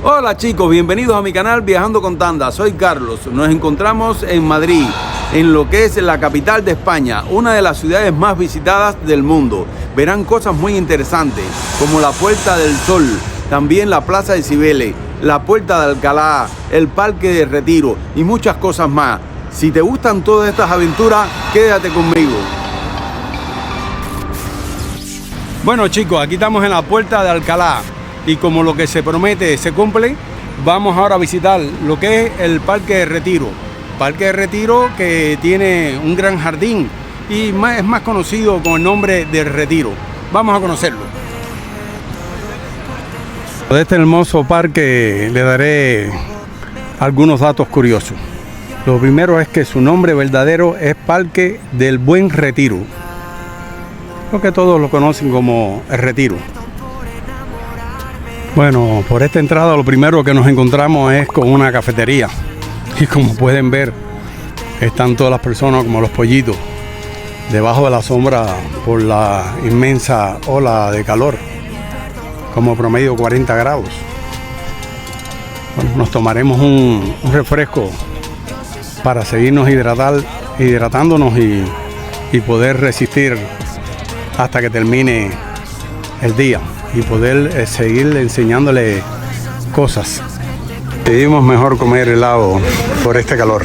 Hola chicos, bienvenidos a mi canal Viajando con Tanda. Soy Carlos. Nos encontramos en Madrid, en lo que es la capital de España, una de las ciudades más visitadas del mundo. Verán cosas muy interesantes, como la Puerta del Sol, también la Plaza de Cibeles, la Puerta de Alcalá, el Parque de Retiro y muchas cosas más. Si te gustan todas estas aventuras, quédate conmigo. Bueno chicos, aquí estamos en la Puerta de Alcalá. Y como lo que se promete se cumple, vamos ahora a visitar lo que es el Parque de Retiro. Parque de Retiro que tiene un gran jardín y es más conocido con el nombre de Retiro. Vamos a conocerlo. De este hermoso parque le daré algunos datos curiosos. Lo primero es que su nombre verdadero es Parque del Buen Retiro, porque todos lo conocen como el Retiro. Bueno, por esta entrada lo primero que nos encontramos es con una cafetería y como pueden ver están todas las personas como los pollitos debajo de la sombra por la inmensa ola de calor, como promedio 40 grados. Bueno, nos tomaremos un refresco para seguirnos hidratándonos y poder resistir hasta que termine el día y poder seguir enseñándole cosas. Decidimos mejor comer helado por este calor.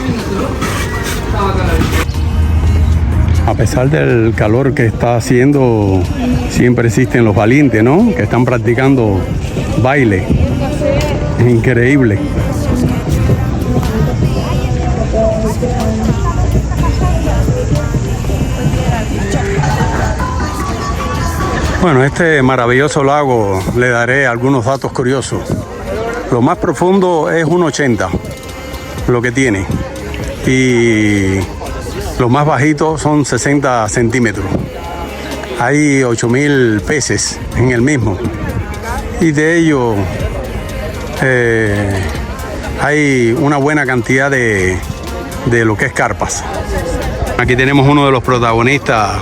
A pesar del calor que está haciendo, siempre existen los valientes, ¿no? Que están practicando baile. Es increíble. Bueno, este maravilloso lago le daré algunos datos curiosos. Lo más profundo es 1,80 lo que tiene y lo más bajito son 60 centímetros. Hay 8.000 peces en el mismo y de ellos hay una buena cantidad de lo que es carpas. Aquí tenemos uno de los protagonistas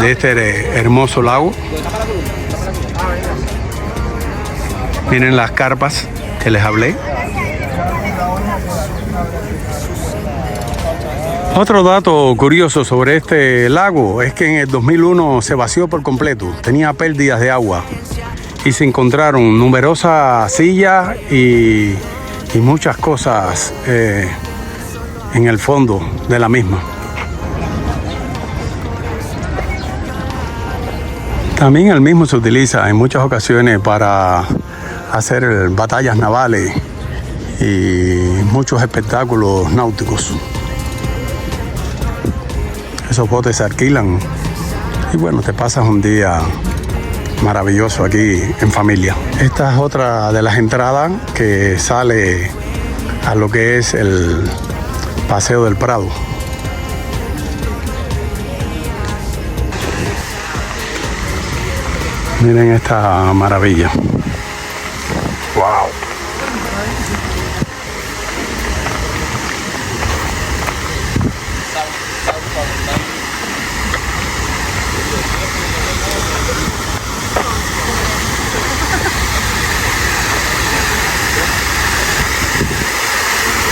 de este hermoso lago. Miren las carpas que les hablé. Otro dato curioso sobre este lago es que en el 2001 se vació por completo, tenía pérdidas de agua y se encontraron numerosas sillas y muchas cosas en el fondo de la misma. También el mismo se utiliza en muchas ocasiones para hacer batallas navales y muchos espectáculos náuticos. Esos botes se alquilan y bueno, te pasas un día maravilloso aquí en familia. Esta es otra de las entradas que sale a lo que es el Paseo del Prado. Miren esta maravilla. Wow.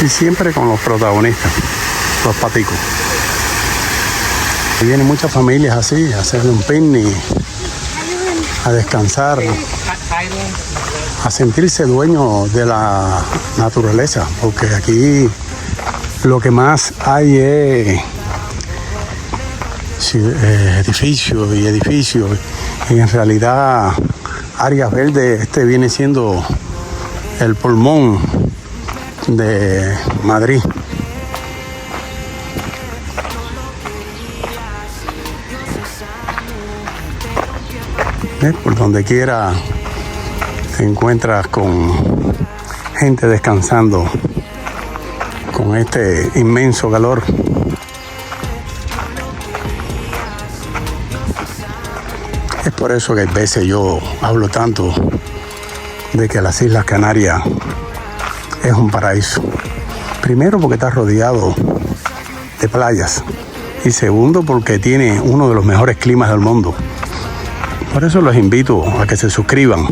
Y siempre con los protagonistas, los paticos. Y vienen muchas familias así, a hacerle un picnic, a descansar, a sentirse dueño de la naturaleza, porque aquí lo que más hay es edificios y edificios, y en realidad áreas verdes. Este viene siendo el pulmón de Madrid. Por donde quiera te encuentras con gente descansando con este inmenso calor. Es por eso que a veces yo hablo tanto de que las Islas Canarias es un paraíso. Primero porque está rodeado de playas y segundo porque tiene uno de los mejores climas del mundo. Por eso los invito a que se suscriban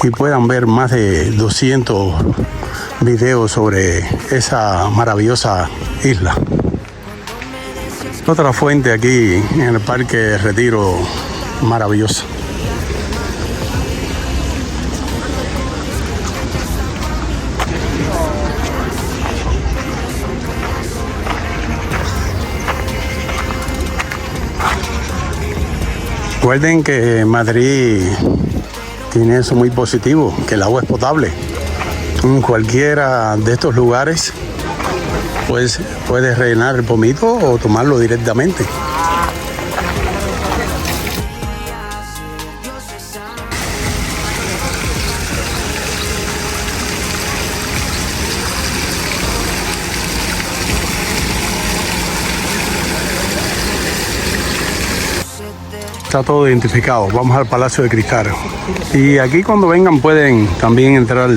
y puedan ver más de 200 videos sobre esa maravillosa isla. Otra fuente aquí en el Parque Retiro maravillosa. Recuerden que Madrid tiene eso muy positivo, que el agua es potable. En cualquiera de estos lugares pues puedes rellenar el pomito o tomarlo directamente. Está todo identificado. Vamos al Palacio de Cristal. Y aquí cuando vengan pueden también entrar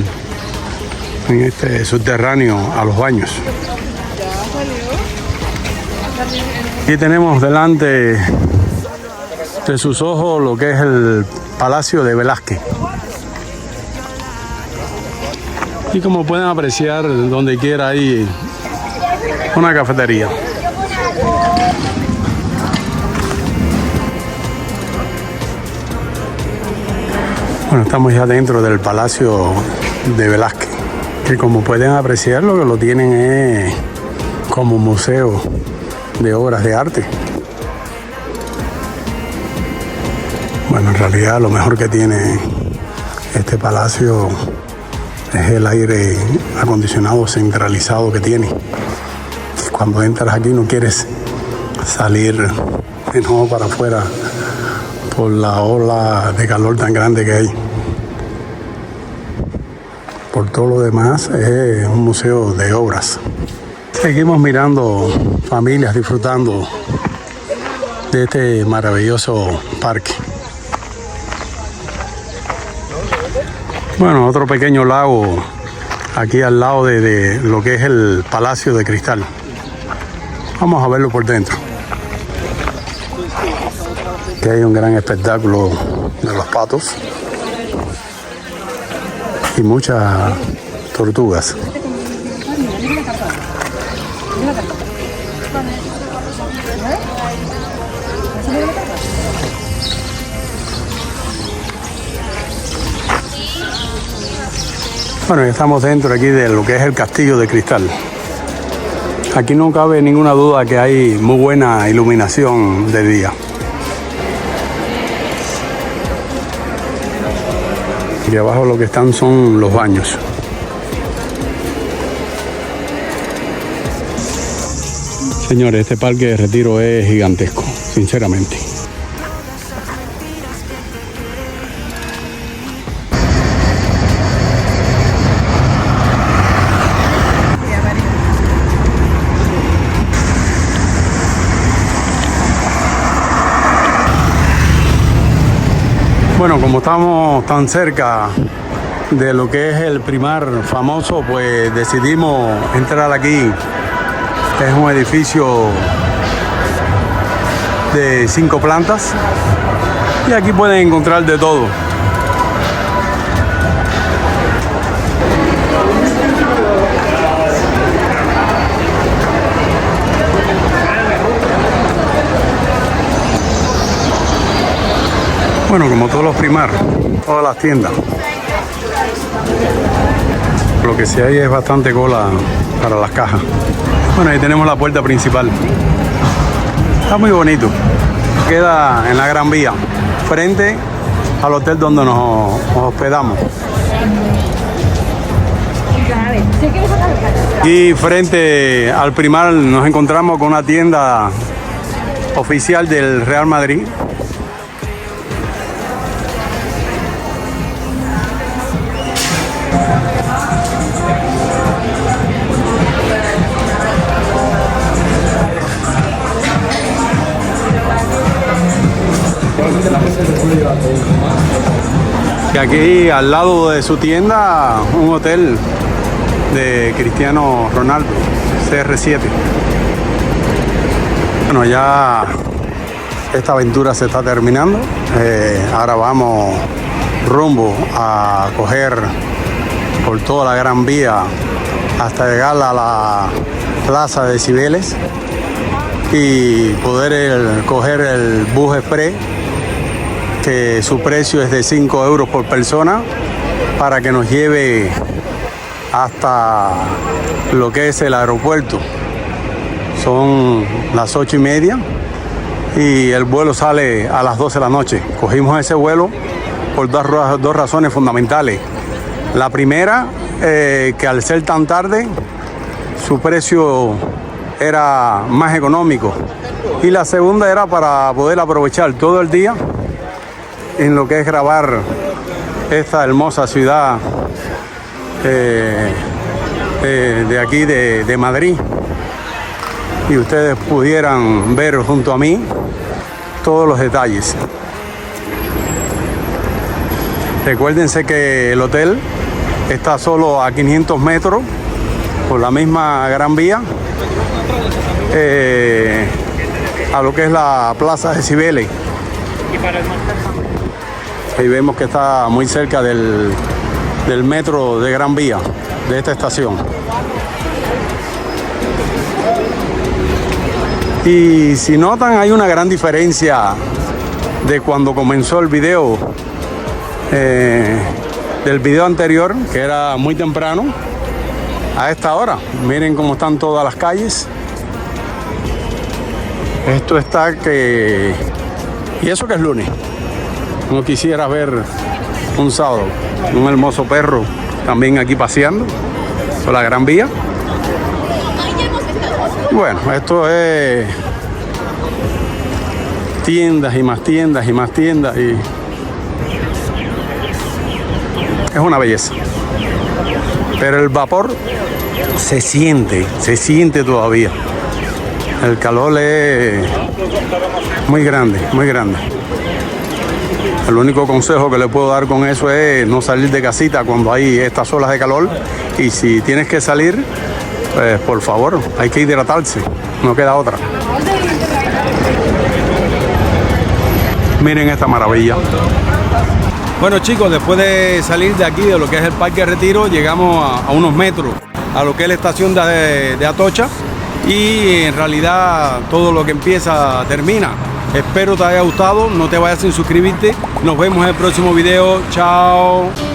en este subterráneo a los baños. Aquí tenemos delante de sus ojos lo que es el Palacio de Velázquez. Y como pueden apreciar, donde quiera hay una cafetería. Bueno, estamos ya dentro del Palacio de Velázquez, que como pueden apreciar lo que lo tienen es como museo de obras de arte. Bueno, en realidad lo mejor que tiene este palacio es el aire acondicionado centralizado que tiene. Cuando entras aquí no quieres salir de nuevo para afuera por la ola de calor tan grande que hay. Por todo lo demás es un museo de obras. Seguimos mirando familias disfrutando de este maravilloso parque. Bueno, otro pequeño lago aquí al lado de lo que es el Palacio de Cristal. Vamos a verlo por dentro. Aquí hay un gran espectáculo de los patos y muchas tortugas. Bueno, ya estamos dentro aquí de lo que es el Castillo de Cristal. Aquí no cabe ninguna duda que hay muy buena iluminación de día. Y abajo lo que están son los baños. Señores, este parque de Retiro es gigantesco, sinceramente. Bueno, como estamos tan cerca de lo que es el Primar famoso, pues decidimos entrar aquí. Es un edificio de 5 plantas y aquí pueden encontrar de todo. Bueno, como todos los Primar, todas las tiendas. Lo que sí hay es bastante cola para las cajas. Bueno, ahí tenemos la puerta principal. Está muy bonito. Queda en la Gran Vía, frente al hotel donde nos hospedamos. Y frente al Primar nos encontramos con una tienda oficial del Real Madrid. Y aquí al lado de su tienda un hotel de Cristiano Ronaldo, CR7. Bueno, ya esta aventura se está terminando. Ahora vamos rumbo a coger por toda la Gran Vía hasta llegar a la Plaza de Cibeles y poder coger el bus express, que su precio es de 5 euros por persona, para que nos lleve hasta lo que es el aeropuerto. Son las 8:30 y el vuelo sale a las 12 de la noche. Cogimos ese vuelo por dos razones fundamentales. La primera, que al ser tan tarde, su precio era más económico. Y la segunda era para poder aprovechar todo el día en lo que es grabar esta hermosa ciudad de aquí de Madrid, y ustedes pudieran ver junto a mí todos los detalles. Recuérdense que el hotel está solo a 500 metros por la misma Gran Vía a lo que es la Plaza de Cibeles. Ahí vemos que está muy cerca del metro de Gran Vía, de esta estación. Y si notan, hay una gran diferencia de cuando comenzó el video, del video anterior, que era muy temprano, a esta hora. Miren cómo están todas las calles. Esto está que... Y eso que es lunes. No quisiera ver un sábado un hermoso perro también aquí paseando por la Gran Vía. Y bueno, esto es tiendas y más tiendas y más tiendas, y es una belleza. Pero el vapor se siente todavía. El calor es muy grande, muy grande. El único consejo que le puedo dar con eso es no salir de casita cuando hay estas olas de calor, y si tienes que salir, pues por favor, hay que hidratarse, no queda otra. Miren esta maravilla. Bueno chicos, después de salir de aquí, de lo que es el Parque Retiro, llegamos a unos metros a lo que es la estación de Atocha, y en realidad todo lo que empieza termina. Espero te haya gustado, no te vayas sin suscribirte. Nos vemos en el próximo video. Chao.